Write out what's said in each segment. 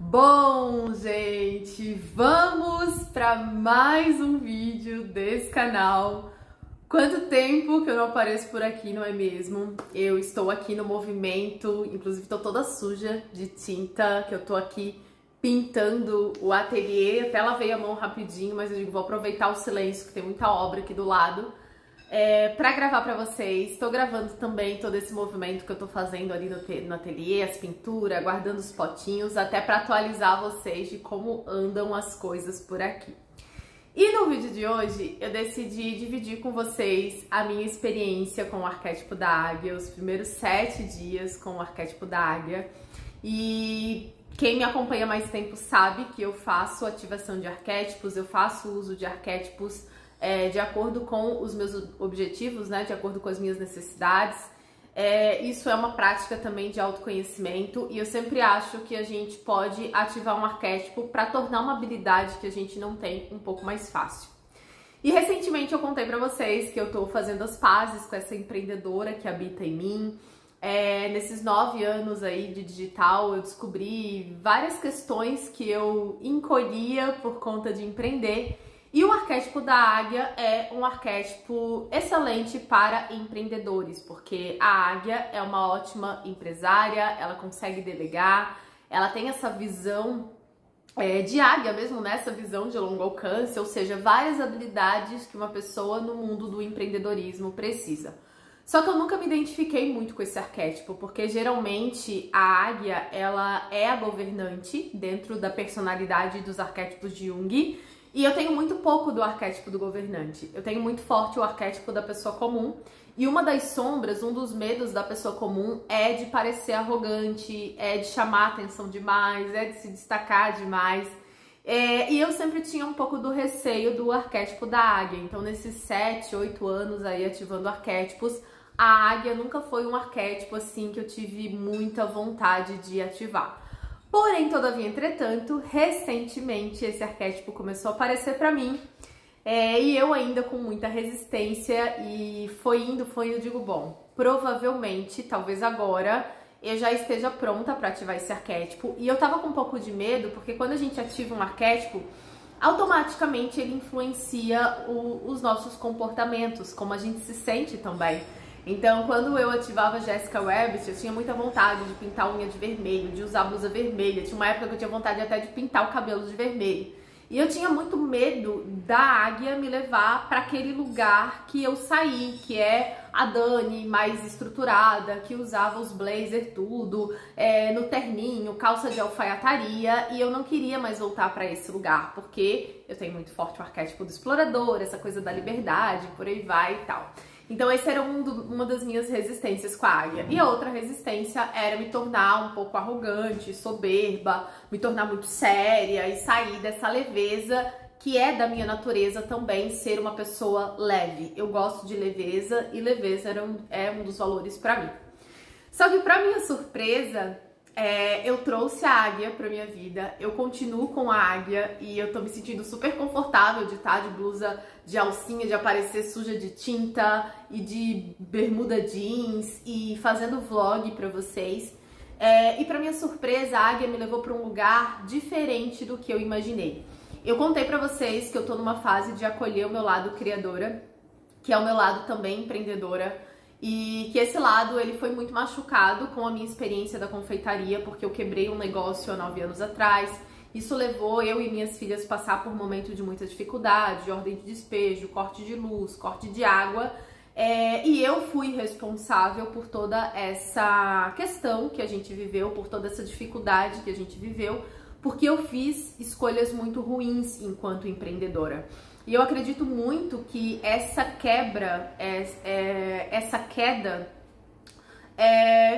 Bom, gente, vamos para mais um vídeo desse canal. Quanto tempo que eu não apareço por aqui, não é mesmo? Eu estou aqui no movimento, inclusive estou toda suja de tinta, que eu tô aqui pintando o ateliê. Até lavei a mão rapidinho, mas eu digo, vou aproveitar o silêncio, que tem muita obra aqui do lado. Pra gravar pra vocês. Estou gravando também todo esse movimento que eu tô fazendo ali no ateliê, as pinturas, guardando os potinhos, até pra atualizar vocês de como andam as coisas por aqui. E no vídeo de hoje eu decidi dividir com vocês a minha experiência com o arquétipo da águia, os primeiros 7 dias com o arquétipo da águia. E quem me acompanha mais tempo sabe que eu faço ativação de arquétipos, eu faço uso de arquétipos de acordo com os meus objetivos, né? De acordo com as minhas necessidades. Isso é uma prática também de autoconhecimento e eu sempre acho que a gente pode ativar um arquétipo para tornar uma habilidade que a gente não tem um pouco mais fácil. E recentemente eu contei para vocês que eu tô fazendo as pazes com essa empreendedora que habita em mim. Nesses 9 anos aí de digital eu descobri várias questões que eu encolhia por conta de empreender. E o arquétipo da águia é um arquétipo excelente para empreendedores, porque a águia é uma ótima empresária, ela consegue delegar, ela tem essa visão de águia mesmo, né? Essa visão de longo alcance, ou seja, várias habilidades que uma pessoa no mundo do empreendedorismo precisa. Só que eu nunca me identifiquei muito com esse arquétipo, porque geralmente a águia, ela é a governante dentro da personalidade dos arquétipos de Jung. E eu tenho muito pouco do arquétipo do governante. Eu tenho muito forte o arquétipo da pessoa comum. E uma das sombras, um dos medos da pessoa comum é de parecer arrogante, é de chamar atenção demais, é de se destacar demais. E eu sempre tinha um pouco do receio do arquétipo da águia. Então, nesses 7, 8 anos aí ativando arquétipos, a águia nunca foi um arquétipo assim que eu tive muita vontade de ativar. Porém, todavia, entretanto, recentemente esse arquétipo começou a aparecer pra mim e eu ainda com muita resistência e foi indo, digo, bom, provavelmente, talvez agora, eu já esteja pronta pra ativar esse arquétipo. E eu tava com um pouco de medo, porque quando a gente ativa um arquétipo, automaticamente ele influencia os nossos comportamentos, como a gente se sente também. Então, quando eu ativava Jessica Rabbit, eu tinha muita vontade de pintar a unha de vermelho, de usar blusa vermelha. Tinha uma época que eu tinha vontade até de pintar o cabelo de vermelho. E eu tinha muito medo da águia me levar para aquele lugar que eu saí, que é a Dani mais estruturada, que usava os blazer tudo, no terninho, calça de alfaiataria. E eu não queria mais voltar para esse lugar, porque eu tenho muito forte o arquétipo do explorador, essa coisa da liberdade, por aí vai e tal. Então esse era uma das minhas resistências com a águia. E a outra resistência era me tornar um pouco arrogante, soberba, me tornar muito séria e sair dessa leveza que é da minha natureza também, ser uma pessoa leve. Eu gosto de leveza e leveza é um dos valores pra mim. Só que pra minha surpresa, eu trouxe a águia pra minha vida, eu continuo com a águia e eu tô me sentindo super confortável de estar de blusa de alcinha, de aparecer suja de tinta e de bermuda jeans e fazendo vlog pra vocês. E pra minha surpresa, a águia me levou pra um lugar diferente do que eu imaginei. Eu contei pra vocês que eu tô numa fase de acolher o meu lado criadora, que é o meu lado também empreendedora, e que esse lado ele foi muito machucado com a minha experiência da confeitaria, porque eu quebrei um negócio há 9 anos atrás. Isso levou eu e minhas filhas a passar por um momento de muita dificuldade, de ordem de despejo, corte de luz, corte de água. E eu fui responsável por toda essa questão que a gente viveu, por toda essa dificuldade que a gente viveu, porque eu fiz escolhas muito ruins enquanto empreendedora. E eu acredito muito que essa queda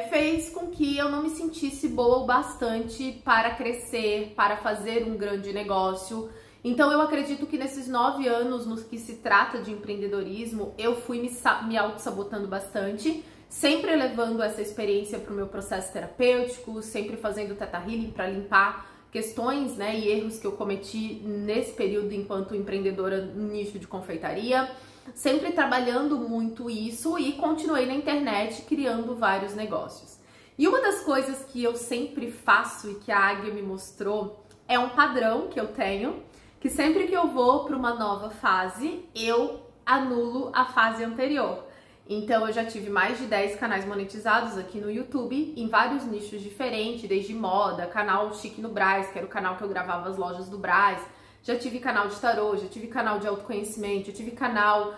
fez com que eu não me sentisse boa o bastante para crescer, para fazer um grande negócio. Então eu acredito que nesses 9 anos, no que se trata de empreendedorismo, eu fui me auto-sabotando bastante, sempre levando essa experiência para o meu processo terapêutico, sempre fazendo Theta Healing para limpar questões, né, e erros que eu cometi nesse período enquanto empreendedora no nicho de confeitaria, sempre trabalhando muito isso e continuei na internet criando vários negócios. E uma das coisas que eu sempre faço e que a Águia me mostrou é um padrão que eu tenho, que sempre que eu vou para uma nova fase, eu anulo a fase anterior. Então eu já tive mais de 10 canais monetizados aqui no YouTube, em vários nichos diferentes, desde moda, canal Chique no Brás, que era o canal que eu gravava as lojas do Brás, já tive canal de tarô, já tive canal de autoconhecimento, já tive canal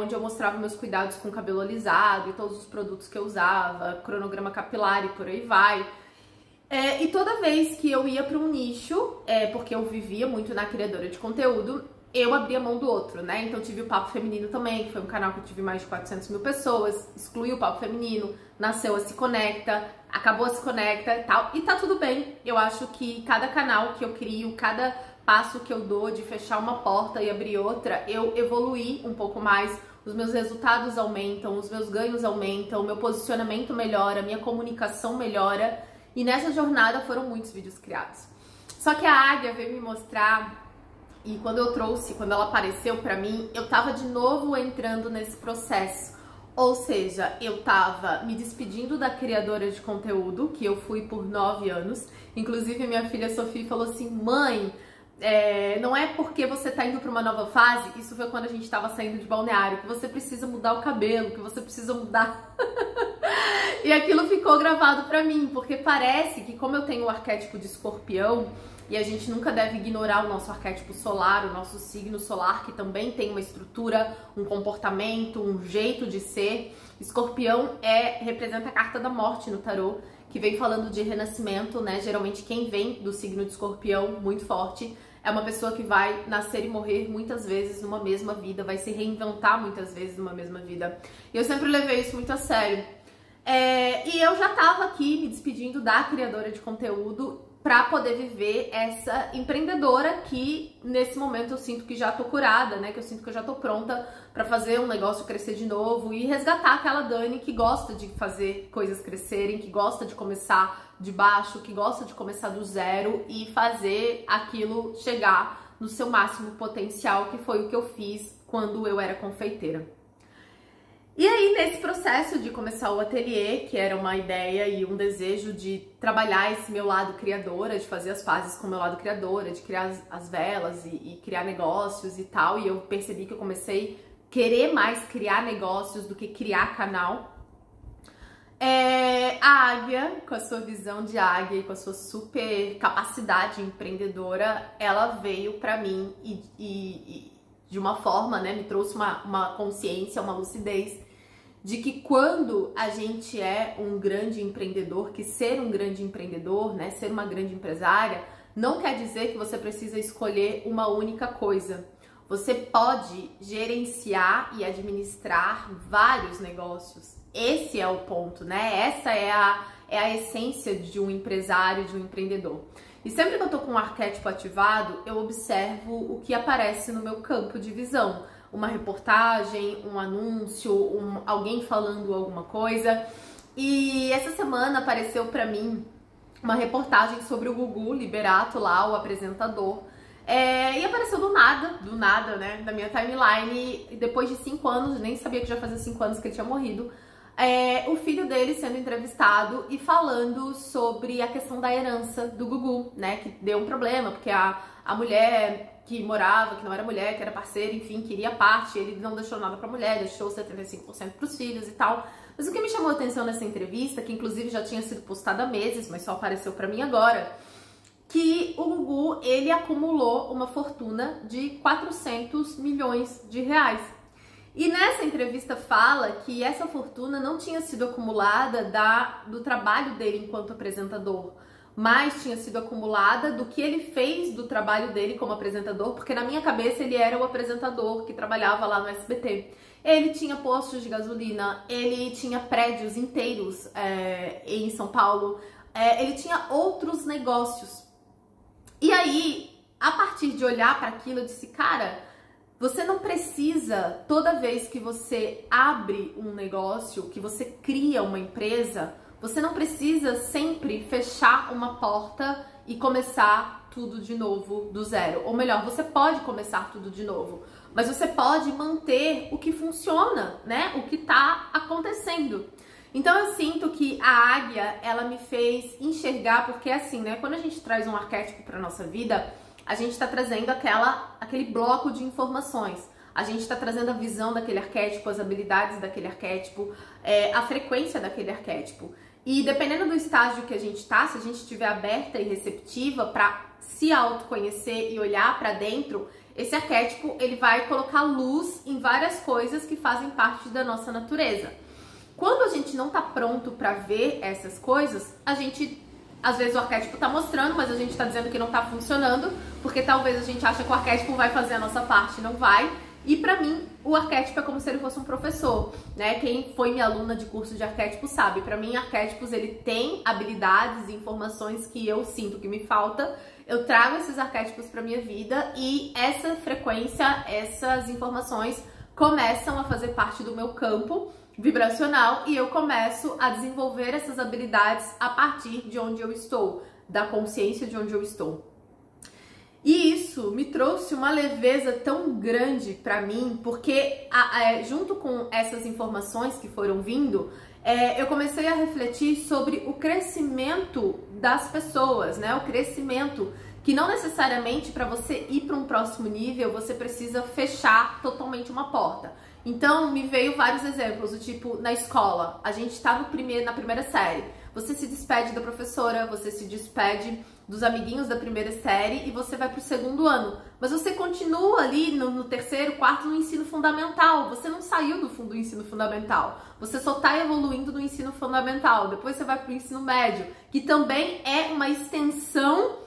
onde eu mostrava meus cuidados com cabelo alisado e todos os produtos que eu usava, cronograma capilar e por aí vai. E toda vez que eu ia para um nicho, porque eu vivia muito na criadora de conteúdo, eu abria mão do outro, né? Então tive o Papo Feminino também, que foi um canal que eu tive mais de 400 mil pessoas, excluí o Papo Feminino, nasceu a Se Conecta, acabou a Se Conecta e tal, e tá tudo bem. Eu acho que cada canal que eu crio, cada passo que eu dou de fechar uma porta e abrir outra, eu evoluí um pouco mais, os meus resultados aumentam, os meus ganhos aumentam, o meu posicionamento melhora, a minha comunicação melhora, e nessa jornada foram muitos vídeos criados. Só que a Águia veio me mostrar. E quando ela apareceu pra mim, eu tava de novo entrando nesse processo. Ou seja, eu tava me despedindo da criadora de conteúdo, que eu fui por 9 anos. Inclusive, minha filha Sofia falou assim, mãe, não é porque você tá indo pra uma nova fase, isso foi quando a gente tava saindo de balneário, que você precisa mudar o cabelo, que você precisa mudar... E aquilo ficou gravado pra mim, porque parece que como eu tenho o arquétipo de escorpião, e a gente nunca deve ignorar o nosso arquétipo solar, o nosso signo solar, que também tem uma estrutura, um comportamento, um jeito de ser. Escorpião representa a carta da morte no tarô, que vem falando de renascimento, né? Geralmente quem vem do signo de escorpião muito forte é uma pessoa que vai nascer e morrer muitas vezes numa mesma vida, vai se reinventar muitas vezes numa mesma vida. E eu sempre levei isso muito a sério. E eu já tava aqui me despedindo da criadora de conteúdo para poder viver essa empreendedora que nesse momento eu sinto que já tô curada, né? Que eu sinto que eu já tô pronta para fazer um negócio crescer de novo e resgatar aquela Dani que gosta de fazer coisas crescerem, que gosta de começar de baixo, que gosta de começar do zero e fazer aquilo chegar no seu máximo potencial, que foi o que eu fiz quando eu era confeiteira. E aí, nesse processo de começar o ateliê, que era uma ideia e um desejo de trabalhar esse meu lado criadora, de fazer as pazes com o meu lado criadora, de criar as velas e criar negócios e tal, e eu percebi que eu comecei a querer mais criar negócios do que criar canal. A Águia, com a sua visão de águia e com a sua super capacidade empreendedora, ela veio pra mim e de uma forma, né, me trouxe uma consciência, uma lucidez de que quando a gente é um grande empreendedor, que ser um grande empreendedor, né, ser uma grande empresária, não quer dizer que você precisa escolher uma única coisa. Você pode gerenciar e administrar vários negócios. Esse é o ponto, né? Essa é a essência de um empresário, de um empreendedor. E sempre que eu tô com um arquétipo ativado, eu observo o que aparece no meu campo de visão. Uma reportagem, um anúncio, alguém falando alguma coisa. E essa semana apareceu pra mim uma reportagem sobre o Gugu Liberato lá, o apresentador. E apareceu do nada, né, na minha timeline. E depois de 5 anos, nem sabia que já fazia 5 anos que ele tinha morrido. O filho dele sendo entrevistado e falando sobre a questão da herança do Gugu, né, que deu um problema, porque a mulher que morava, que não era mulher, que era parceira, enfim, queria parte, ele não deixou nada pra mulher, deixou 75% pros filhos e tal. Mas o que me chamou a atenção nessa entrevista, que inclusive já tinha sido postada há meses, mas só apareceu pra mim agora, que o Gugu, ele acumulou uma fortuna de 400 milhões de reais. E nessa entrevista fala que essa fortuna não tinha sido acumulada do trabalho dele enquanto apresentador, mas tinha sido acumulada do que ele fez do trabalho dele como apresentador, porque na minha cabeça ele era o apresentador que trabalhava lá no SBT. Ele tinha postos de gasolina, ele tinha prédios inteiros em São Paulo, ele tinha outros negócios. E aí, a partir de olhar para aquilo, eu disse, cara, você não precisa, toda vez que você abre um negócio, que você cria uma empresa, você não precisa sempre fechar uma porta e começar tudo de novo do zero. Ou melhor, você pode começar tudo de novo, mas você pode manter o que funciona, né? O que tá acontecendo. Então eu sinto que a águia, ela me fez enxergar, porque assim, né, quando a gente traz um arquétipo para nossa vida, a gente está trazendo aquele bloco de informações. A gente está trazendo a visão daquele arquétipo, as habilidades daquele arquétipo, a frequência daquele arquétipo. E dependendo do estágio que a gente tá, se a gente estiver aberta e receptiva para se autoconhecer e olhar para dentro, esse arquétipo ele vai colocar luz em várias coisas que fazem parte da nossa natureza. Quando a gente não tá pronto para ver essas coisas, a gente, às vezes o arquétipo tá mostrando, mas a gente tá dizendo que não tá funcionando, porque talvez a gente acha que o arquétipo vai fazer a nossa parte, não vai. E pra mim, o arquétipo é como se ele fosse um professor, né? Quem foi minha aluna de curso de arquétipo sabe. Pra mim, arquétipos, ele tem habilidades e informações que eu sinto que me falta. Eu trago esses arquétipos pra minha vida e essa frequência, essas informações começam a fazer parte do meu campo vibracional e eu começo a desenvolver essas habilidades a partir de onde eu estou, da consciência de onde eu estou. E isso me trouxe uma leveza tão grande pra mim, porque junto com essas informações que foram vindo, eu comecei a refletir sobre o crescimento das pessoas, né? O crescimento que não necessariamente para você ir para um próximo nível, você precisa fechar totalmente uma porta. Então, me veio vários exemplos, do tipo, na escola, a gente tá na primeira série, você se despede da professora, você se despede dos amiguinhos da primeira série e você vai pro segundo ano. Mas você continua ali no terceiro, quarto, no ensino fundamental. Você não saiu do ensino fundamental. Você só tá evoluindo no ensino fundamental. Depois você vai pro ensino médio, que também é uma extensão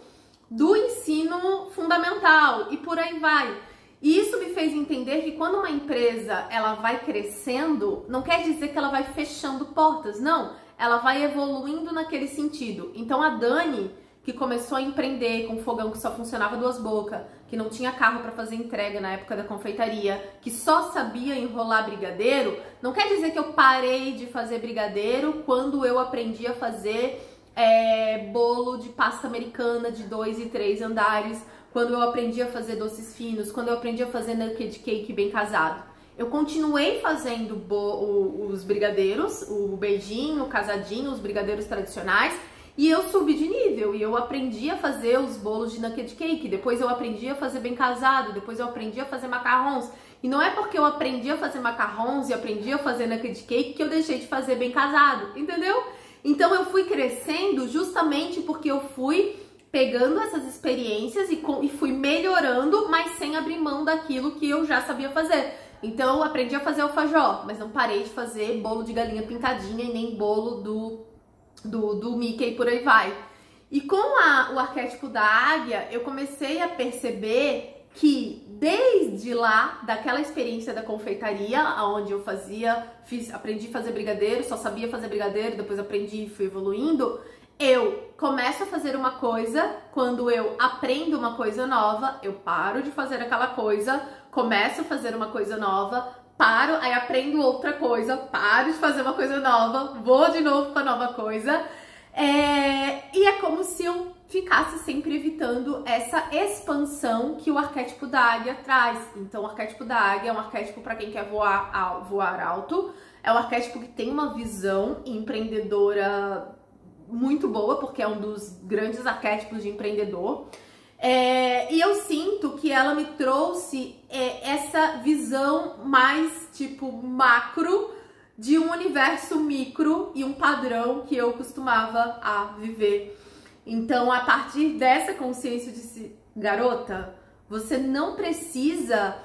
do ensino fundamental e por aí vai. E isso me fez entender que quando uma empresa ela vai crescendo, não quer dizer que ela vai fechando portas, não. Ela vai evoluindo naquele sentido. Então a Dani, que começou a empreender com fogão que só funcionava duas bocas, que não tinha carro para fazer entrega na época da confeitaria, que só sabia enrolar brigadeiro, não quer dizer que eu parei de fazer brigadeiro quando eu aprendi a fazer bolo de pasta americana de 2 e 3 andares, quando eu aprendi a fazer doces finos, quando eu aprendi a fazer naked cake bem casado. Eu continuei fazendo os brigadeiros, o beijinho, o casadinho, os brigadeiros tradicionais, e eu subi de nível, e eu aprendi a fazer os bolos de naked cake, depois eu aprendi a fazer bem casado, depois eu aprendi a fazer macarrons. E não é porque eu aprendi a fazer macarrons e aprendi a fazer naked cake que eu deixei de fazer bem casado, entendeu? Então eu fui crescendo justamente porque eu fui pegando essas experiências e fui melhorando, mas sem abrir mão daquilo que eu já sabia fazer. Então eu aprendi a fazer alfajor, mas não parei de fazer bolo de galinha pintadinha e nem bolo do Mickey e por aí vai. E com o arquétipo da águia, eu comecei a perceber que desde lá, daquela experiência da confeitaria, onde eu aprendi a fazer brigadeiro, só sabia fazer brigadeiro, depois aprendi e fui evoluindo, eu começo a fazer uma coisa, quando eu aprendo uma coisa nova, eu paro de fazer aquela coisa, começo a fazer uma coisa nova, paro, aí aprendo outra coisa, paro de fazer uma coisa nova, vou de novo para nova coisa, e é como se eu ficasse sempre evitando essa expansão que o arquétipo da águia traz. Então, o arquétipo da águia é um arquétipo para quem quer voar alto, é um arquétipo que tem uma visão empreendedora muito boa, porque é um dos grandes arquétipos de empreendedor. E eu sinto que ela me trouxe essa visão mais tipo macro de um universo micro e um padrão que eu costumava a viver. Então, a partir dessa consciência de garota, você não precisa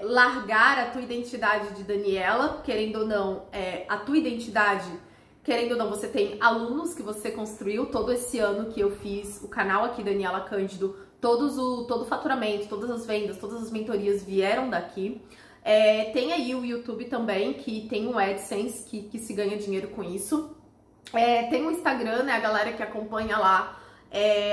largar a tua identidade de Daniela, querendo ou não, a tua identidade. Querendo ou não, você tem alunos que você construiu todo esse ano que eu fiz o canal aqui, Daniela Cândido, todo o faturamento, todas as vendas, todas as mentorias vieram daqui. Tem aí o YouTube também, que tem um AdSense que se ganha dinheiro com isso. Tem o Instagram, né, a galera que acompanha lá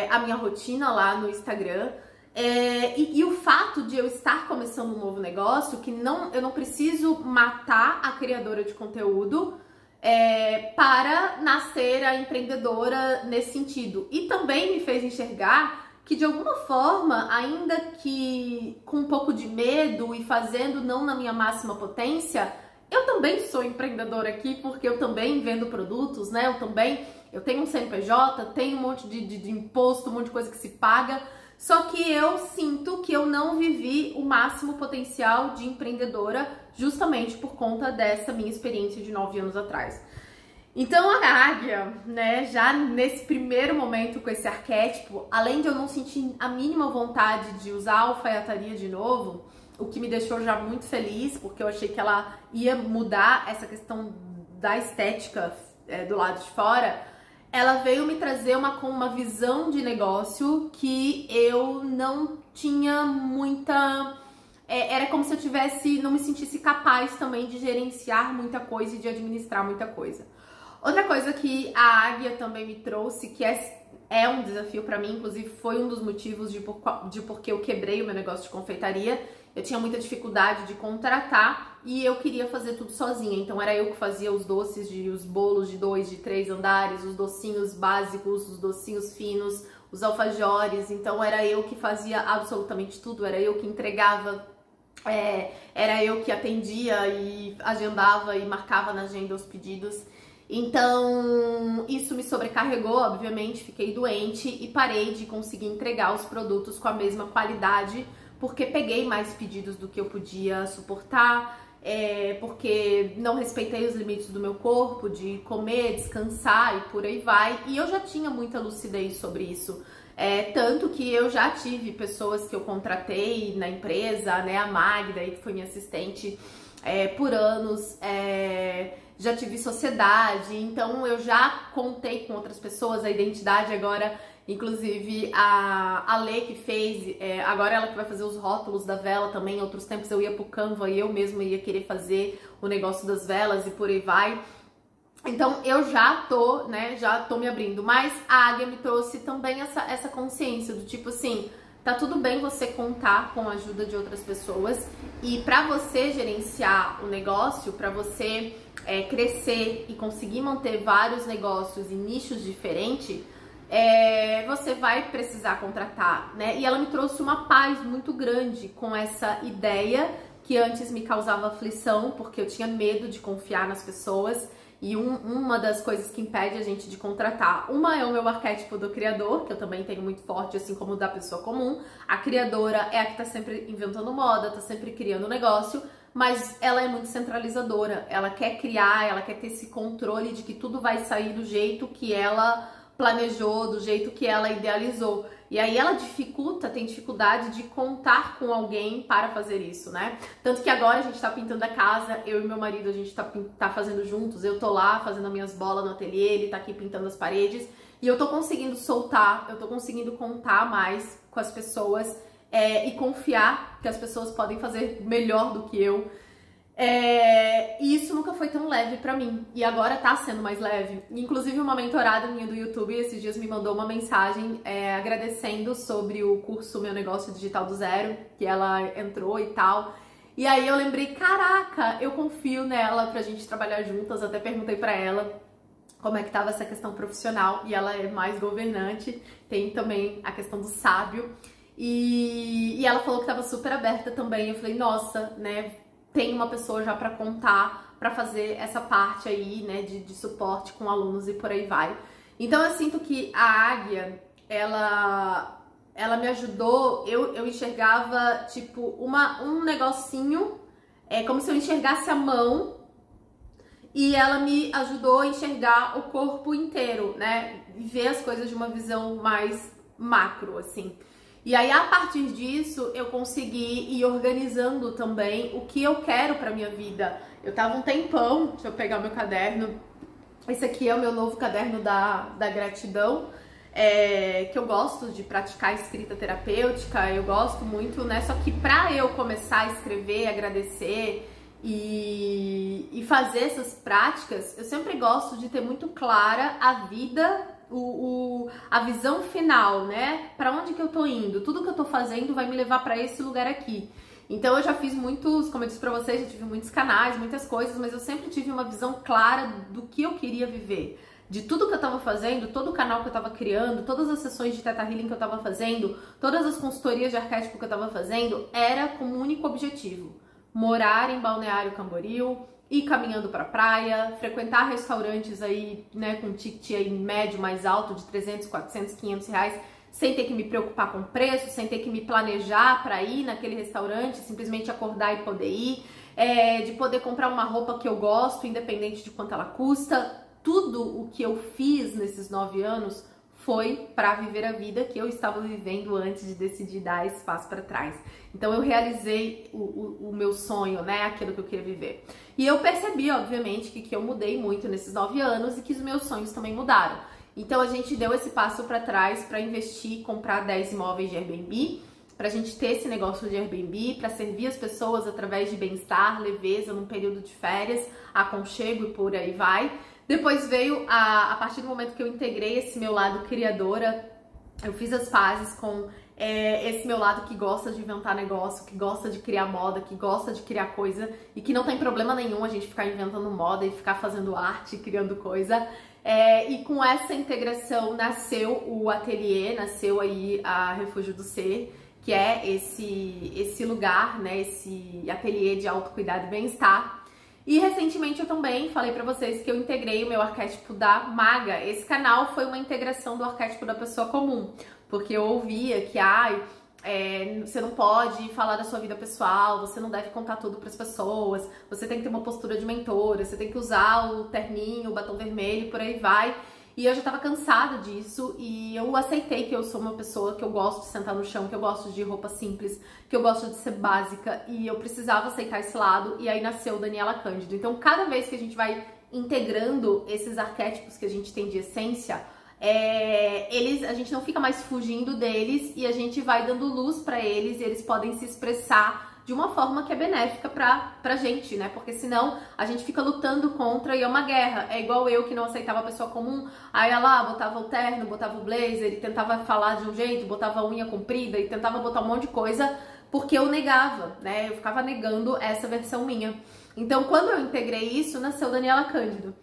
a minha rotina lá no Instagram. E o fato de eu estar começando um novo negócio, que eu não preciso matar a criadora de conteúdo, para nascer a empreendedora nesse sentido. E também me fez enxergar que de alguma forma, ainda que com um pouco de medo e fazendo não na minha máxima potência, eu também sou empreendedora aqui, porque eu também vendo produtos, né? Eu tenho um CNPJ, tenho um monte de imposto, um monte de coisa que se paga, só que eu sinto que eu não vivi o máximo potencial de empreendedora justamente por conta dessa minha experiência de 9 anos atrás. Então a águia, né, já nesse primeiro momento com esse arquétipo, além de eu não sentir a mínima vontade de usar a alfaiataria de novo, o que me deixou já muito feliz, porque eu achei que ela ia mudar essa questão da estética do lado de fora, ela veio me trazer uma visão de negócio que eu não tinha muita... era como se eu não me sentisse capaz também de gerenciar muita coisa e de administrar muita coisa. Outra coisa que a águia também me trouxe, que é um desafio pra mim, inclusive foi um dos motivos de porque eu quebrei o meu negócio de confeitaria. Eu tinha muita dificuldade de contratar e eu queria fazer tudo sozinha. Então era eu que fazia os doces, os bolos de 2, de 3 andares, os docinhos básicos, os docinhos finos, os alfajores. Então era eu que fazia absolutamente tudo, era eu que entregava, era eu que atendia e agendava e marcava na agenda os pedidos. Então, isso me sobrecarregou, obviamente, fiquei doente e parei de conseguir entregar os produtos com a mesma qualidade, porque peguei mais pedidos do que eu podia suportar, porque não respeitei os limites do meu corpo, de comer, descansar e por aí vai, e eu já tinha muita lucidez sobre isso. Tanto que eu já tive pessoas que eu contratei na empresa, né, a Magda, que foi minha assistente por anos, já tive sociedade, então eu já contei com outras pessoas a identidade agora, inclusive a Lê que fez, agora ela que vai fazer os rótulos da vela também. Em outros tempos eu ia pro Canva e eu mesma ia querer fazer o negócio das velas e por aí vai. Então eu já tô me abrindo, mas a águia me trouxe também essa consciência do tipo assim, tá tudo bem você contar com a ajuda de outras pessoas e pra você gerenciar o negócio, pra você crescer e conseguir manter vários negócios em nichos diferentes, você vai precisar contratar, né? E ela me trouxe uma paz muito grande com essa ideia que antes me causava aflição, porque eu tinha medo de confiar nas pessoas. E uma das coisas que impede a gente de contratar, uma é o meu arquétipo do criador, que eu também tenho muito forte, assim como o da pessoa comum. A criadora é a que tá sempre inventando moda, tá sempre criando negócio, mas ela é muito centralizadora. Ela quer criar, ela quer ter esse controle de que tudo vai sair do jeito que ela planejou, do jeito que ela idealizou. E aí ela tem dificuldade de contar com alguém para fazer isso, né? Tanto que agora a gente tá pintando a casa, eu e meu marido, a gente tá fazendo juntos, eu tô lá fazendo as minhas bolas no ateliê, ele tá aqui pintando as paredes, e eu tô conseguindo soltar, eu tô conseguindo contar mais com as pessoas e confiar que as pessoas podem fazer melhor do que eu. E isso nunca foi tão leve pra mim, e agora tá sendo mais leve. Inclusive uma mentorada minha do YouTube esses dias me mandou uma mensagem agradecendo sobre o curso Meu Negócio Digital do Zero, que ela entrou e tal. E aí eu lembrei, caraca, eu confio nela pra gente trabalhar juntas. Até perguntei pra ela como é que tava essa questão profissional, e ela é mais governante, tem também a questão do sábio, e ela falou que tava super aberta também. Eu falei, nossa, né, tem uma pessoa já para contar, para fazer essa parte aí, né, de suporte com alunos e por aí vai. Então eu sinto que a águia, ela me ajudou, eu enxergava tipo um negocinho, como se eu enxergasse a mão, e ela me ajudou a enxergar o corpo inteiro, né, e ver as coisas de uma visão mais macro, assim. E aí, a partir disso, eu consegui ir organizando também o que eu quero pra minha vida. Eu tava um tempão, deixa eu pegar o meu caderno. Esse aqui é o meu novo caderno da gratidão, que eu gosto de praticar escrita terapêutica, eu gosto muito, né? Só que pra eu começar a escrever, agradecer e fazer essas práticas, eu sempre gosto de ter muito clara a vida, a visão final, né? Pra onde que eu tô indo? Tudo que eu tô fazendo vai me levar pra esse lugar aqui. Então eu já fiz muitos, como eu disse pra vocês, já tive muitos canais, muitas coisas, mas eu sempre tive uma visão clara do que eu queria viver. De tudo que eu tava fazendo, todo o canal que eu tava criando, todas as sessões de Theta Healing que eu tava fazendo, todas as consultorias de arquétipo que eu tava fazendo, era com um único objetivo: morar em Balneário Camboriú, ir caminhando pra praia, frequentar restaurantes aí, né, com ticket aí médio mais alto de 300, 400, 500 reais, sem ter que me preocupar com preço, sem ter que me planejar para ir naquele restaurante, simplesmente acordar e poder ir, de poder comprar uma roupa que eu gosto, independente de quanto ela custa. Tudo o que eu fiz nesses 9 anos foi para viver a vida que eu estava vivendo antes de decidir dar esse passo para trás. Então eu realizei o meu sonho, né, aquilo que eu queria viver. E eu percebi, obviamente, que eu mudei muito nesses 9 anos e que os meus sonhos também mudaram. Então a gente deu esse passo para trás para investir, comprar 10 imóveis de Airbnb, para a gente ter esse negócio de Airbnb, para servir as pessoas através de bem-estar, leveza, num período de férias, aconchego e por aí vai. Depois veio, a partir do momento que eu integrei esse meu lado criadora, eu fiz as pazes com esse meu lado que gosta de inventar negócio, que gosta de criar moda, que gosta de criar coisa e que não tem problema nenhum a gente ficar inventando moda e ficar fazendo arte, criando coisa. E com essa integração nasceu o ateliê, nasceu aí a Refúgio do Ser, que é esse lugar, né, esse ateliê de autocuidado e bem-estar. E recentemente eu também falei pra vocês que eu integrei o meu arquétipo da maga. Esse canal foi uma integração do arquétipo da pessoa comum, porque eu ouvia que, você não pode falar da sua vida pessoal, você não deve contar tudo para as pessoas, você tem que ter uma postura de mentora, você tem que usar o terninho, o batom vermelho, por aí vai. E eu já tava cansada disso e eu aceitei que eu sou uma pessoa que eu gosto de sentar no chão, que eu gosto de roupa simples, que eu gosto de ser básica e eu precisava aceitar esse lado e aí nasceu Daniela Cândido. Então cada vez que a gente vai integrando esses arquétipos que a gente tem de essência, a gente não fica mais fugindo deles e a gente vai dando luz pra eles e eles podem se expressar de uma forma que é benéfica pra gente, né? Porque senão a gente fica lutando contra e é uma guerra. É igual eu que não aceitava a pessoa comum, aí ela lá botava o terno, botava o blazer e tentava falar de um jeito, botava a unha comprida e tentava botar um monte de coisa porque eu negava, né? Eu ficava negando essa versão minha. Então, quando eu integrei isso, nasceu Daniela Cândido.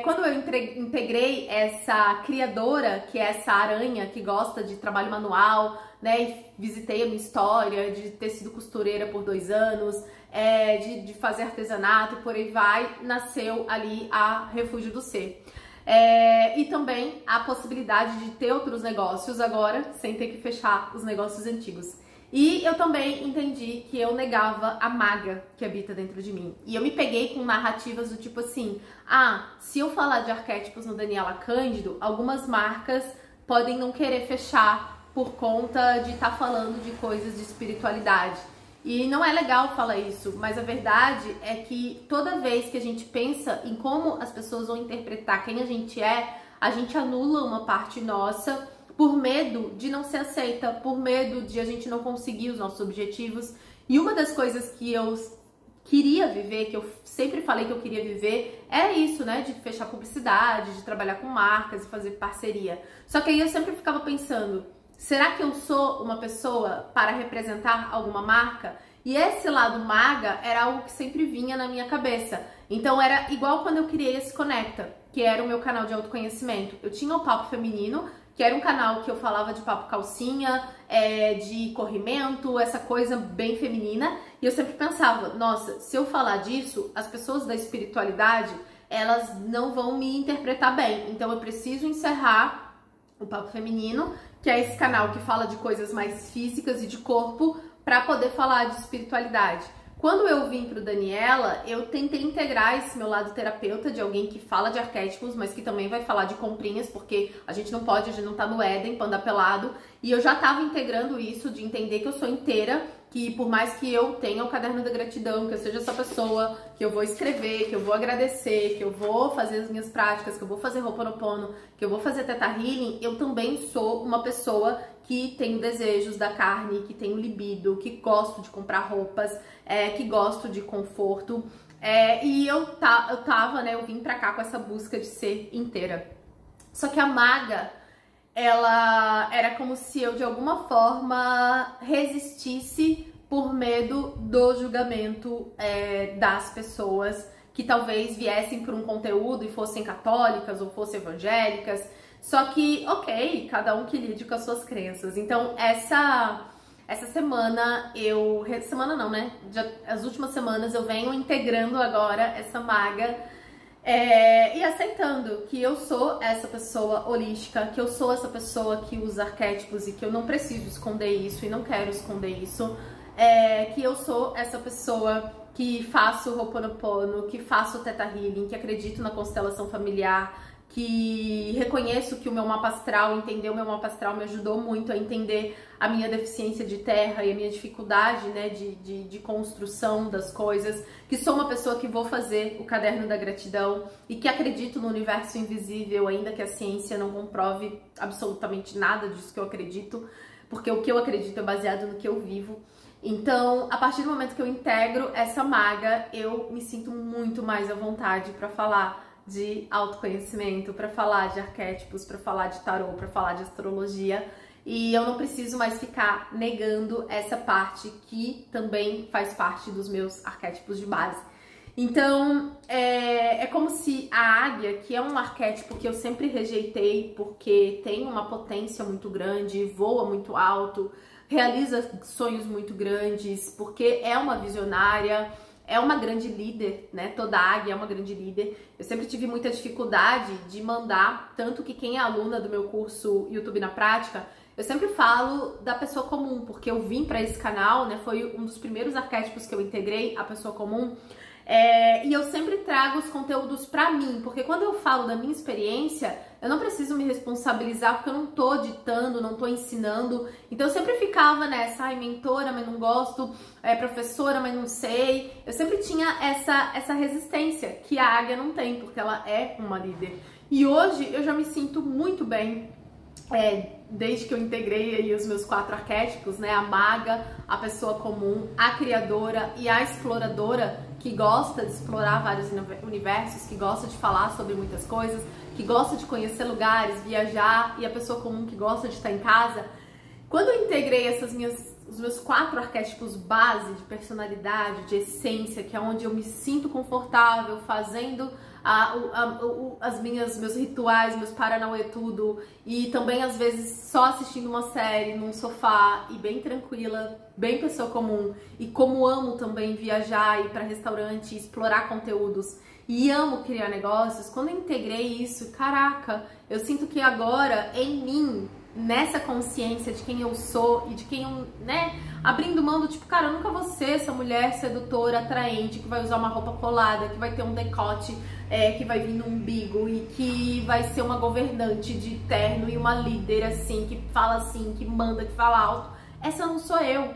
Quando eu integrei essa criadora, que é essa aranha que gosta de trabalho manual, né, e visitei a minha história de ter sido costureira por 2 anos, de fazer artesanato e por aí vai, nasceu ali a Refúgio do Ser. E também a possibilidade de ter outros negócios agora, sem ter que fechar os negócios antigos. E eu também entendi que eu negava a maga que habita dentro de mim. E eu me peguei com narrativas do tipo assim, se eu falar de arquétipos no Daniela Cândido, algumas marcas podem não querer fechar por conta de estar falando de coisas de espiritualidade. E não é legal falar isso, mas a verdade é que toda vez que a gente pensa em como as pessoas vão interpretar quem a gente anula uma parte nossa por medo de não ser aceita, por medo de a gente não conseguir os nossos objetivos. E uma das coisas que eu queria viver, que eu sempre falei que eu queria viver, era isso, né? De fechar publicidade, de trabalhar com marcas e fazer parceria. Só que aí eu sempre ficava pensando, será que eu sou uma pessoa para representar alguma marca? E esse lado maga era algo que sempre vinha na minha cabeça. Então era igual quando eu criei esse Conecta, que era o meu canal de autoconhecimento. Eu tinha o Papo Feminino, que era um canal que eu falava de papo calcinha, de corrimento, essa coisa bem feminina. E eu sempre pensava, nossa, se eu falar disso, as pessoas da espiritualidade, elas não vão me interpretar bem. Então eu preciso encerrar o Papo Feminino, que é esse canal que fala de coisas mais físicas e de corpo, para poder falar de espiritualidade. Quando eu vim pro Daniela, eu tentei integrar esse meu lado terapeuta de alguém que fala de arquétipos, mas que também vai falar de comprinhas, porque a gente não tá no Éden pra andar pelado. E eu já tava integrando isso, de entender que eu sou inteira, que por mais que eu tenha o caderno da gratidão, que eu seja essa pessoa, que eu vou escrever, que eu vou agradecer, que eu vou fazer as minhas práticas, que eu vou fazer Ho'oponopono, que eu vou fazer Theta Healing, eu também sou uma pessoa que tenho desejos da carne, que tenho libido, que gosto de comprar roupas, que gosto de conforto. E eu vim pra cá com essa busca de ser inteira. Só que a maga, ela era como se eu de alguma forma resistisse por medo do julgamento das pessoas que talvez viessem por um conteúdo e fossem católicas ou fossem evangélicas. Só que, ok, cada um que lide com as suas crenças. Então, essa semana semana não, né? As últimas semanas eu venho integrando agora essa maga e aceitando que eu sou essa pessoa holística, que eu sou essa pessoa que usa arquétipos e que eu não preciso esconder isso e não quero esconder isso, que eu sou essa pessoa que faço Ho'oponopono, que faço Theta Healing, que acredito na constelação familiar, que reconheço que o meu mapa astral, entender o meu mapa astral me ajudou muito a entender a minha deficiência de terra e a minha dificuldade, né, de construção das coisas, que sou uma pessoa que vou fazer o caderno da gratidão e que acredito no universo invisível, ainda que a ciência não comprove absolutamente nada disso que eu acredito, porque o que eu acredito é baseado no que eu vivo. Então, a partir do momento que eu integro essa maga, eu me sinto muito mais à vontade para falar de autoconhecimento, para falar de arquétipos, para falar de tarô, para falar de astrologia. E eu não preciso mais ficar negando essa parte que também faz parte dos meus arquétipos de base. Então, é como se a águia, que é um arquétipo que eu sempre rejeitei porque tem uma potência muito grande, voa muito alto, realiza sonhos muito grandes, porque é uma visionária, é uma grande líder, né? Toda águia é uma grande líder. Eu sempre tive muita dificuldade de mandar, tanto que quem é aluna do meu curso YouTube na Prática, eu sempre falo da pessoa comum, porque eu vim para esse canal, né? Foi um dos primeiros arquétipos que eu integrei, a pessoa comum. E eu sempre trago os conteúdos pra mim, porque quando eu falo da minha experiência, eu não preciso me responsabilizar, porque eu não tô ditando, não tô ensinando. Então eu sempre ficava nessa, mentora, mas não gosto, professora, mas não sei. Eu sempre tinha essa resistência que a águia não tem, porque ela é uma líder. E hoje eu já me sinto muito bem, desde que eu integrei aí os meus 4 arquétipos, né? A maga, a pessoa comum, a criadora e a exploradora, que gosta de explorar vários universos, que gosta de falar sobre muitas coisas, que gosta de conhecer lugares, viajar, e a pessoa comum que gosta de estar em casa. Quando eu integrei os meus 4 arquétipos base de personalidade, de essência, que é onde eu me sinto confortável fazendo meus rituais, meus paranauê tudo, e também às vezes só assistindo uma série num sofá e bem tranquila, bem pessoa comum, e como amo também viajar, ir para restaurante, explorar conteúdos e amo criar negócios. Quando eu integrei isso, caraca, eu sinto que agora em mim, nessa consciência de quem eu sou e de quem eu, né, abrindo mão do tipo, cara, eu nunca vou ser essa mulher sedutora, atraente, que vai usar uma roupa colada, que vai ter um decote, que vai vir no umbigo e que vai ser uma governante de terno e uma líder assim, que fala assim, que manda, que fala alto. Essa não sou eu.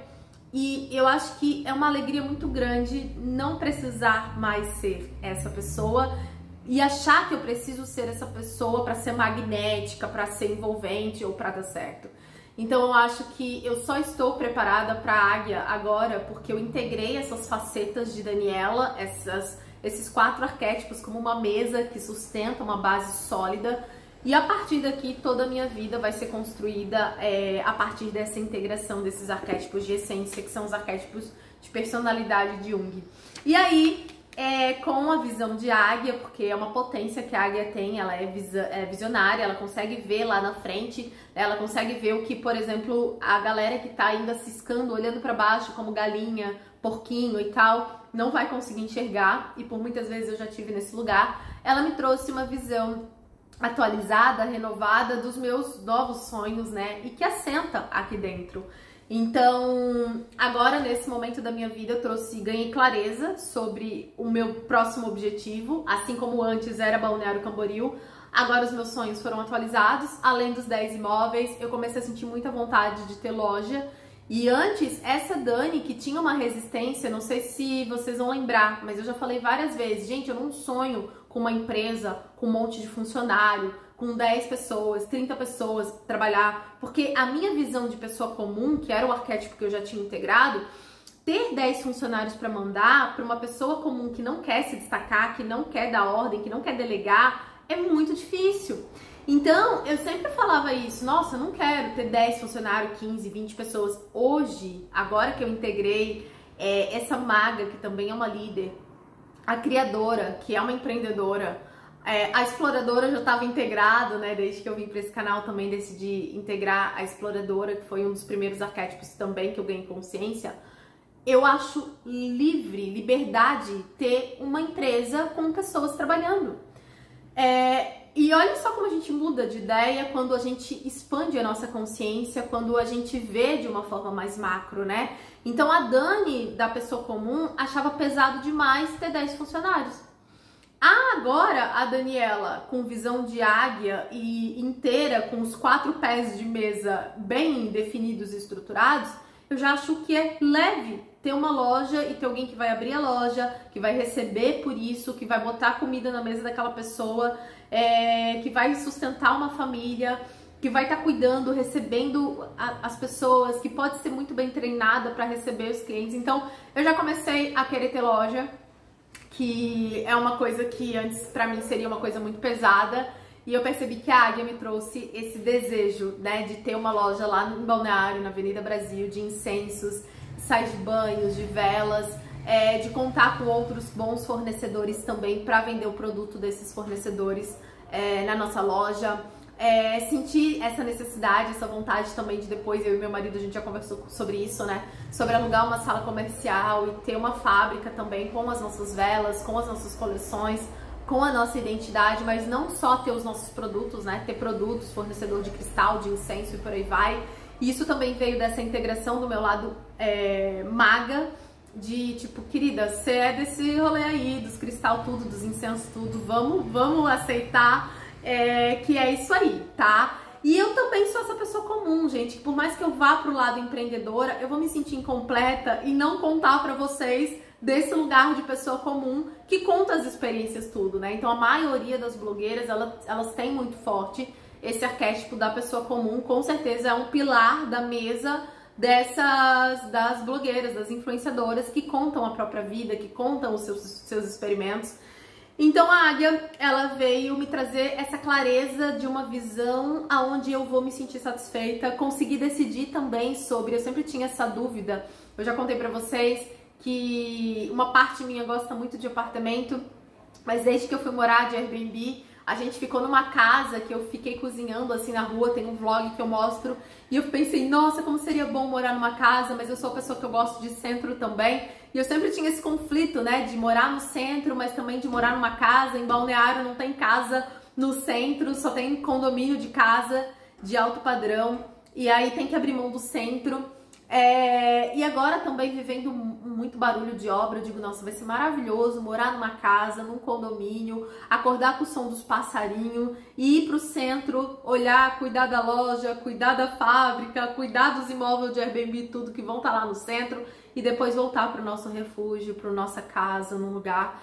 E eu acho que é uma alegria muito grande não precisar mais ser essa pessoa e achar que eu preciso ser essa pessoa para ser magnética, para ser envolvente ou para dar certo. Então eu acho que eu só estou preparada para a águia agora porque eu integrei essas facetas de Daniela, esses 4 arquétipos como uma mesa que sustenta uma base sólida. E a partir daqui, toda a minha vida vai ser construída a partir dessa integração desses arquétipos de essência, que são os arquétipos de personalidade de Jung. E aí, com a visão de águia, porque é uma potência que a águia tem, ela é visionária, ela consegue ver lá na frente, ela consegue ver o que, por exemplo, a galera que tá ainda ciscando, olhando para baixo, como galinha, porquinho e tal, não vai conseguir enxergar, e por muitas vezes eu já tive nesse lugar. Ela me trouxe uma visão atualizada, renovada dos meus novos sonhos, né? E que assenta aqui dentro. Então, agora nesse momento da minha vida eu ganhei clareza sobre o meu próximo objetivo, assim como antes era Balneário Camboriú. Agora os meus sonhos foram atualizados, além dos 10 imóveis, eu comecei a sentir muita vontade de ter loja. E antes, essa Dani, que tinha uma resistência, não sei se vocês vão lembrar, mas eu já falei várias vezes, gente, eu não sonho com uma empresa, com um monte de funcionário, com 10 pessoas, 30 pessoas trabalhar, porque a minha visão de pessoa comum, que era o arquétipo que eu já tinha integrado, ter 10 funcionários para mandar para uma pessoa comum que não quer se destacar, que não quer dar ordem, que não quer delegar, é muito difícil. Então, eu sempre falava isso, nossa, eu não quero ter 10 funcionários, 15, 20 pessoas. Hoje, agora que eu integrei essa maga, que também é uma líder, a criadora, que é uma empreendedora, A exploradora já estava integrado, né? Desde que eu vim para esse canal também decidi integrar a exploradora, que foi um dos primeiros arquétipos também que eu ganhei consciência. Eu acho liberdade ter uma empresa com pessoas trabalhando. E olha só como a gente muda de ideia quando a gente expande a nossa consciência, quando a gente vê de uma forma mais macro, né? Então a Dani, da pessoa comum, achava pesado demais ter 10 funcionários. Agora a Daniela, com visão de águia e inteira, com os 4 pés de mesa bem definidos e estruturados, eu já acho que é leve ter uma loja e ter alguém que vai abrir a loja, que vai receber por isso, que vai botar comida na mesa daquela pessoa, que vai sustentar uma família, que vai estar cuidando, recebendo as pessoas, que pode ser muito bem treinada para receber os clientes. Então, eu já comecei a querer ter loja, que é uma coisa que antes para mim seria uma coisa muito pesada, e eu percebi que a Águia me trouxe esse desejo, né, de ter uma loja lá em Balneário, na Avenida Brasil, de incensos, sais de banhos, de velas, de contar com outros bons fornecedores também para vender o produto desses fornecedores na nossa loja. Sentir essa necessidade, essa vontade também de depois, eu e meu marido, a gente já conversou sobre isso, né? Sobre alugar uma sala comercial e ter uma fábrica também com as nossas velas, com as nossas coleções, com a nossa identidade, mas não só ter os nossos produtos, né? Ter produtos, fornecedor de cristal, de incenso e por aí vai. E isso também veio dessa integração do meu lado maga, de tipo, querida, você é desse rolê aí, dos cristal tudo, dos incensos tudo, vamos aceitar que é isso aí, tá? E eu também sou essa pessoa comum, gente, que por mais que eu vá pro lado empreendedora, eu vou me sentir incompleta e não contar pra vocês desse lugar de pessoa comum que conta as experiências tudo, né? Então a maioria das blogueiras, elas têm muito forte esse arquétipo da pessoa comum, com certeza é um pilar da mesa das blogueiras, das influenciadoras que contam a própria vida, que contam os seus experimentos. Então a Águia, ela veio me trazer essa clareza de uma visão aonde eu vou me sentir satisfeita, conseguir decidir também sobre, eu sempre tinha essa dúvida, eu já contei pra vocês que uma parte minha gosta muito de apartamento, mas desde que eu fui morar de Airbnb, a gente ficou numa casa que eu fiquei cozinhando assim na rua, tem um vlog que eu mostro, e eu pensei, nossa, como seria bom morar numa casa, mas eu sou a pessoa que eu gosto de centro também, e eu sempre tinha esse conflito, né, de morar no centro, mas também de morar numa casa. Em Balneário não tem casa no centro, só tem condomínio de casa de alto padrão, e aí tem que abrir mão do centro. E agora também vivendo muito barulho de obra, eu digo, nossa, vai ser maravilhoso morar numa casa, num condomínio, acordar com o som dos passarinhos, e ir pro centro, olhar, cuidar da loja, cuidar da fábrica, cuidar dos imóveis de Airbnb, tudo que vão estar lá no centro, e depois voltar pro nosso refúgio, pro nossa casa, num lugar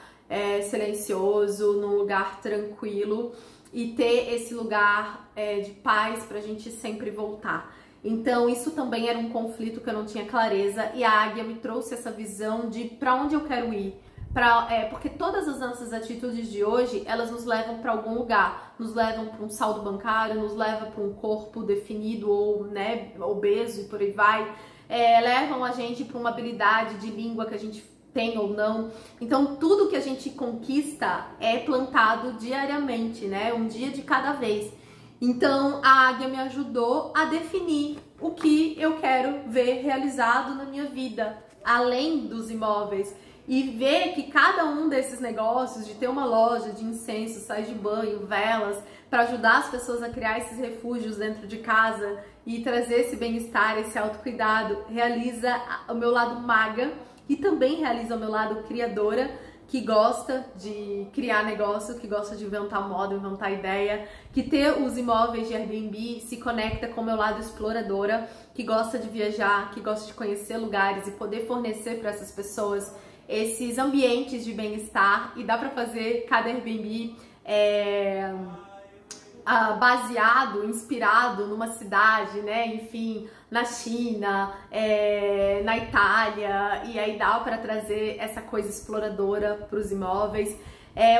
silencioso, num lugar tranquilo, e ter esse lugar de paz pra gente sempre voltar. Então isso também era um conflito que eu não tinha clareza, e a Águia me trouxe essa visão de para onde eu quero ir, porque todas as nossas atitudes de hoje, elas nos levam para algum lugar, nos levam para um saldo bancário, nos levam para um corpo definido ou, né, obeso e por aí vai, levam a gente para uma habilidade de língua que a gente tem ou não. Então tudo que a gente conquista é plantado diariamente, né, um dia de cada vez. Então a Águia me ajudou a definir o que eu quero ver realizado na minha vida, além dos imóveis, e ver que cada um desses negócios, de ter uma loja de incenso, sais de banho, velas, para ajudar as pessoas a criar esses refúgios dentro de casa e trazer esse bem-estar, esse autocuidado, realiza o meu lado maga e também realiza o meu lado criadora, que gosta de criar negócio, que gosta de inventar moda, inventar ideia, que ter os imóveis de Airbnb se conecta com o meu lado exploradora, que gosta de viajar, que gosta de conhecer lugares e poder fornecer para essas pessoas esses ambientes de bem-estar. E dá para fazer cada Airbnb baseado, inspirado numa cidade, né? Enfim, na China, na Itália, e aí dá para trazer essa coisa exploradora para os imóveis.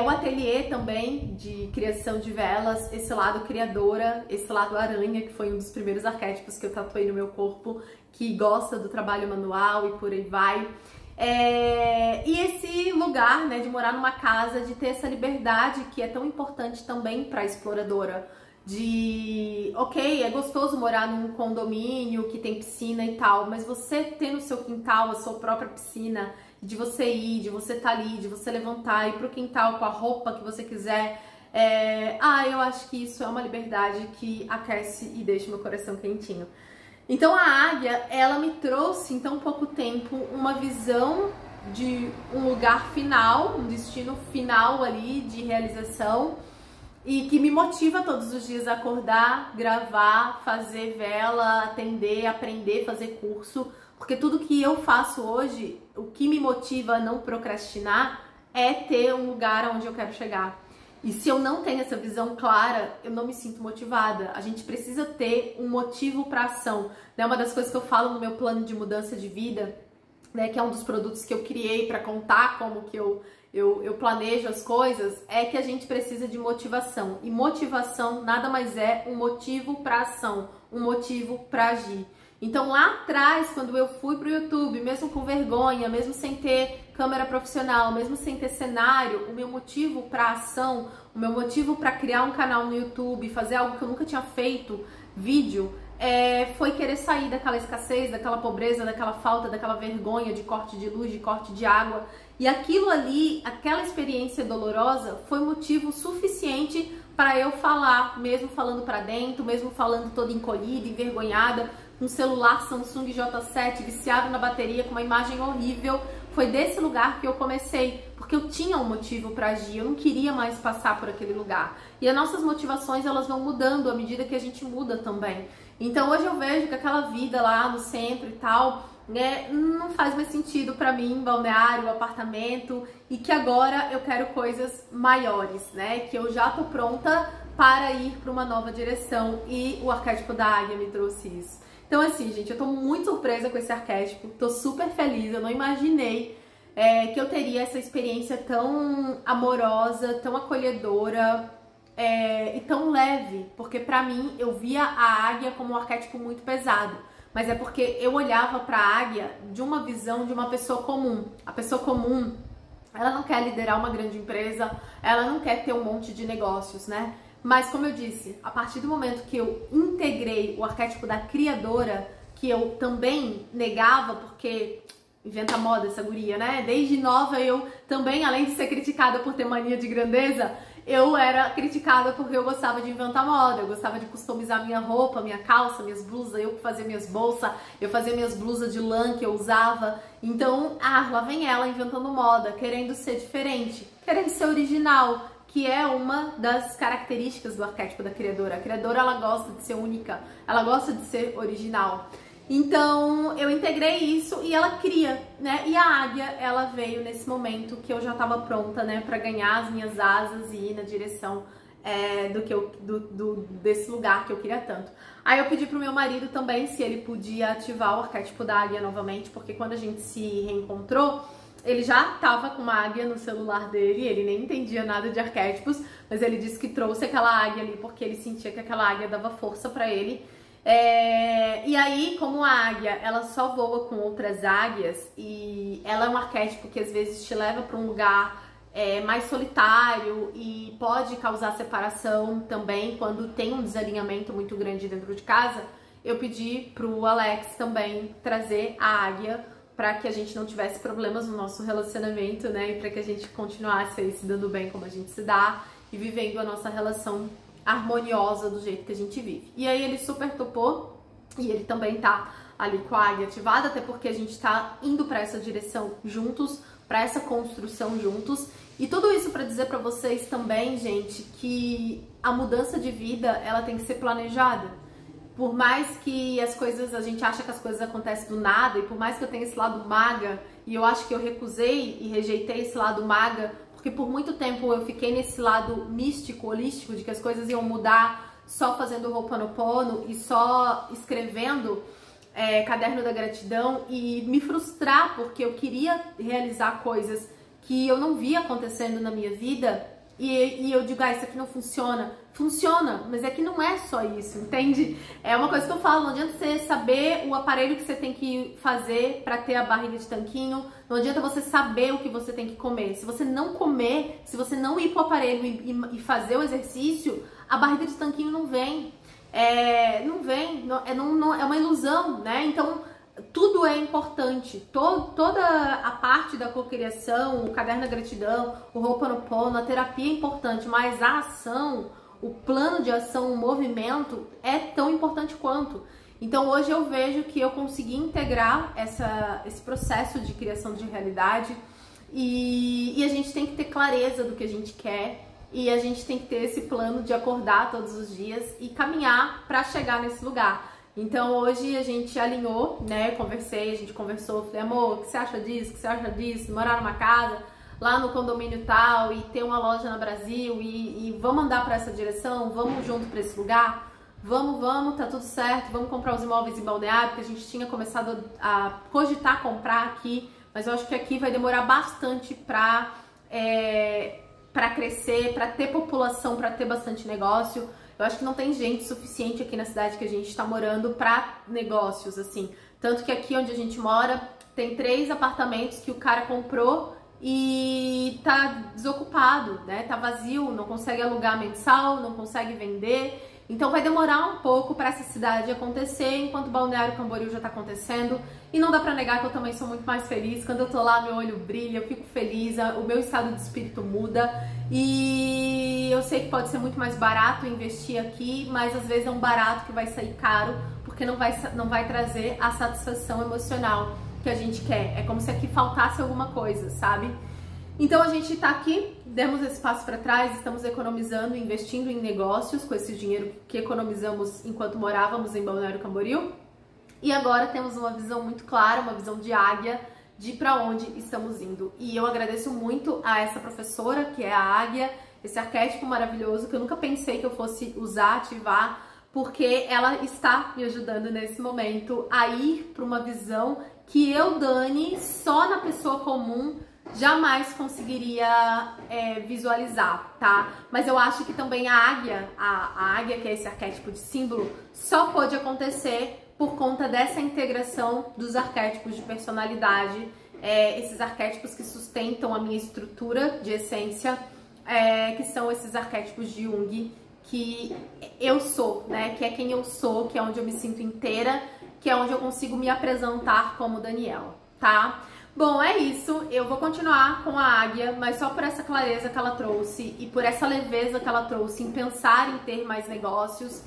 O ateliê também de criação de velas, esse lado criadora, esse lado aranha, que foi um dos primeiros arquétipos que eu tatuei no meu corpo, que gosta do trabalho manual e por aí vai. E esse lugar, né, de morar numa casa, de ter essa liberdade que é tão importante também para a exploradora. Ok, é gostoso morar num condomínio que tem piscina e tal, mas você ter no seu quintal a sua própria piscina, de você ir, de você estar ali, de você levantar, ir pro quintal com a roupa que você quiser, eu acho que isso é uma liberdade que aquece e deixa meu coração quentinho. Então a águia, ela me trouxe em tão pouco tempo uma visão de um lugar final, um destino final ali de realização, e que me motiva todos os dias a acordar, gravar, fazer vela, atender, aprender, fazer curso, porque tudo que eu faço hoje, o que me motiva a não procrastinar é ter um lugar onde eu quero chegar. E se eu não tenho essa visão clara, eu não me sinto motivada. A gente precisa ter um motivo para ação. Uma das coisas que eu falo no meu plano de mudança de vida, né, que é um dos produtos que eu criei para contar como que eu planejo as coisas, é que a gente precisa de motivação. E motivação nada mais é um motivo para ação, um motivo para agir. Então lá atrás, quando eu fui pro YouTube, mesmo com vergonha, mesmo sem ter câmera profissional, mesmo sem ter cenário, o meu motivo para ação, o meu motivo para criar um canal no YouTube, fazer algo que eu nunca tinha feito, vídeo, foi querer sair daquela escassez, daquela pobreza, daquela falta, daquela vergonha de corte de luz, de corte de água. E aquilo ali, aquela experiência dolorosa, foi motivo suficiente para eu falar, mesmo falando para dentro, mesmo falando toda encolhida, envergonhada, com um celular Samsung J7 viciado na bateria, com uma imagem horrível. Foi desse lugar que eu comecei, porque eu tinha um motivo para agir, eu não queria mais passar por aquele lugar. E as nossas motivações, elas vão mudando à medida que a gente muda também. Então hoje eu vejo que aquela vida lá no centro e tal, né, não faz mais sentido para mim, balneário, apartamento, e que agora eu quero coisas maiores, né, que eu já tô pronta para ir para uma nova direção, e o arquétipo da águia me trouxe isso. Então assim, gente, eu tô muito surpresa com esse arquétipo, tô super feliz, eu não imaginei que eu teria essa experiência tão amorosa, tão acolhedora, e tão leve, porque pra mim eu via a águia como um arquétipo muito pesado, mas é porque eu olhava pra águia de uma visão de uma pessoa comum. A pessoa comum, ela não quer liderar uma grande empresa, ela não quer ter um monte de negócios, né? Mas como eu disse, a partir do momento que eu integrei o arquétipo da criadora, que eu também negava, porque inventa moda essa guria, né? Desde nova eu também, além de ser criticada por ter mania de grandeza, eu era criticada porque eu gostava de inventar moda, eu gostava de customizar minha roupa, minha calça, minhas blusas, eu fazia minhas bolsas, eu fazia minhas blusas de lã que eu usava. Então, lá vem ela inventando moda, querendo ser diferente, querendo ser original, que é uma das características do arquétipo da criadora. A criadora, ela gosta de ser única, ela gosta de ser original. Então, eu integrei isso e ela cria, né? E a águia, ela veio nesse momento que eu já estava pronta, né? Pra ganhar as minhas asas e ir na direção desse lugar que eu queria tanto. Aí eu pedi pro meu marido também se ele podia ativar o arquétipo da águia novamente, porque quando a gente se reencontrou, ele já tava com uma águia no celular dele, ele nem entendia nada de arquétipos, mas ele disse que trouxe aquela águia ali porque ele sentia que aquela águia dava força pra ele. E aí, como a águia, ela só voa com outras águias e ela é um arquétipo que às vezes te leva para um lugar mais solitário e pode causar separação também quando tem um desalinhamento muito grande dentro de casa, eu pedi pro Alex também trazer a águia para que a gente não tivesse problemas no nosso relacionamento, né? E para que a gente continuasse aí se dando bem como a gente se dá e vivendo a nossa relação harmoniosa do jeito que a gente vive. E aí ele super topou e ele também tá ali com a águia ativada, até porque a gente tá indo para essa direção juntos, para essa construção juntos. E tudo isso para dizer para vocês também, gente, que a mudança de vida, ela tem que ser planejada. Por mais que as coisas, a gente acha que as coisas acontecem do nada, e por mais que eu tenha esse lado maga, e eu acho que eu recusei e rejeitei esse lado maga, porque por muito tempo eu fiquei nesse lado místico, holístico, de que as coisas iam mudar só fazendo Ho'oponopono e só escrevendo Caderno da Gratidão, e me frustrar porque eu queria realizar coisas que eu não via acontecendo na minha vida, e eu digo, isso aqui não funciona. Funciona, mas é que não é só isso, entende? É uma coisa que eu falo, não adianta você saber o aparelho que você tem que fazer para ter a barriga de tanquinho, não adianta você saber o que você tem que comer. Se você não comer, se você não ir pro aparelho e fazer o exercício, a barriga de tanquinho não vem. Não vem, é uma ilusão, né? Então, tudo é importante, toda a parte da cocriação, o caderno da gratidão, o Ho'oponopono, a terapia é importante, mas a ação, o plano de ação, o movimento é tão importante quanto. Então hoje eu vejo que eu consegui integrar esse processo de criação de realidade e a gente tem que ter clareza do que a gente quer e a gente tem que ter esse plano de acordar todos os dias e caminhar para chegar nesse lugar. Então hoje a gente alinhou, né, a gente conversou, falei, amor, o que você acha disso, o que você acha disso, morar numa casa lá no condomínio tal e ter uma loja no Brasil e vamos andar para essa direção, vamos junto para esse lugar, vamos, tá tudo certo, vamos comprar os imóveis em Balneário, porque a gente tinha começado a cogitar comprar aqui, mas eu acho que aqui vai demorar bastante para crescer, para ter população, para ter bastante negócio. Eu acho que não tem gente suficiente aqui na cidade que a gente está morando para negócios, assim. Tanto que aqui onde a gente mora, tem 3 apartamentos que o cara comprou e tá desocupado, né? Tá vazio, não consegue alugar mensal, não consegue vender. Então vai demorar um pouco para essa cidade acontecer, enquanto Balneário Camboriú já tá acontecendo. E não dá pra negar que eu também sou muito mais feliz. Quando eu tô lá, meu olho brilha, eu fico feliz, o meu estado de espírito muda. E eu sei que pode ser muito mais barato investir aqui, mas às vezes é um barato que vai sair caro, porque não vai trazer a satisfação emocional que a gente quer. É como se aqui faltasse alguma coisa, sabe? Então a gente tá aqui, demos esse passo para trás, estamos economizando, investindo em negócios com esse dinheiro que economizamos enquanto morávamos em Balneário Camboriú. E agora temos uma visão muito clara, uma visão de águia, de para onde estamos indo. E eu agradeço muito a essa professora, que é a águia, esse arquétipo maravilhoso que eu nunca pensei que eu fosse usar, ativar, porque ela está me ajudando nesse momento a ir para uma visão que eu, Dani, só na pessoa comum jamais conseguiria visualizar, tá? Mas eu acho que também a águia, que é esse arquétipo de símbolo, só pode acontecer por conta dessa integração dos arquétipos de personalidade, esses arquétipos que sustentam a minha estrutura de essência, que são esses arquétipos de Jung, que eu sou, né? Que é quem eu sou, que é onde eu me sinto inteira, que é onde eu consigo me apresentar como Daniela, tá? Bom, é isso. Eu vou continuar com a águia, mas só por essa clareza que ela trouxe e por essa leveza que ela trouxe em pensar em ter mais negócios.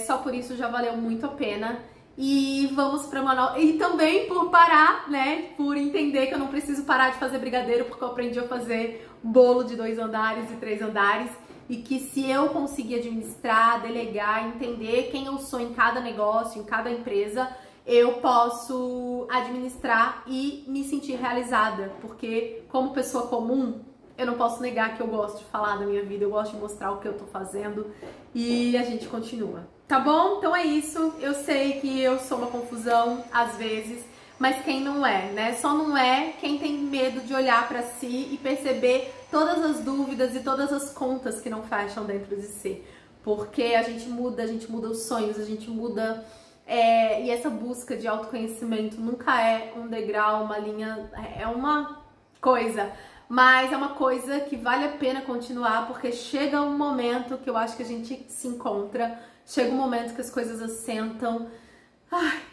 Só por isso já valeu muito a pena. E vamos para Manaus. E também por parar, né? Por entender que eu não preciso parar de fazer brigadeiro, porque eu aprendi a fazer bolo de 2 andares e 3 andares. E que se eu conseguir administrar, delegar, entender quem eu sou em cada negócio, em cada empresa, eu posso administrar e me sentir realizada, porque como pessoa comum, eu não posso negar que eu gosto de falar da minha vida, eu gosto de mostrar o que eu tô fazendo e a gente continua, tá bom? Então é isso, eu sei que eu sou uma confusão às vezes, mas quem não é, né? Só não é quem tem medo de olhar pra si e perceber todas as dúvidas e todas as contas que não fecham dentro de si, porque a gente muda os sonhos, a gente muda... e essa busca de autoconhecimento nunca é um degrau, uma linha, é uma coisa, mas é uma coisa que vale a pena continuar, porque chega um momento que eu acho que a gente se encontra, chega um momento que as coisas assentam,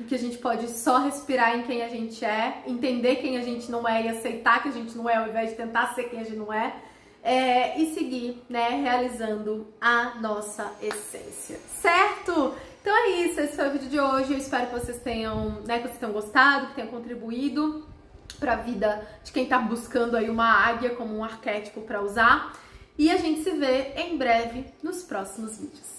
que a gente pode só respirar em quem a gente é, entender quem a gente não é e aceitar que a gente não é, ao invés de tentar ser quem a gente não é, e seguir, né, realizando a nossa essência, certo? Então é isso, esse foi o vídeo de hoje, eu espero que vocês tenham, né, que vocês tenham gostado, que tenham contribuído para a vida de quem tá buscando aí uma águia como um arquétipo para usar, e a gente se vê em breve nos próximos vídeos.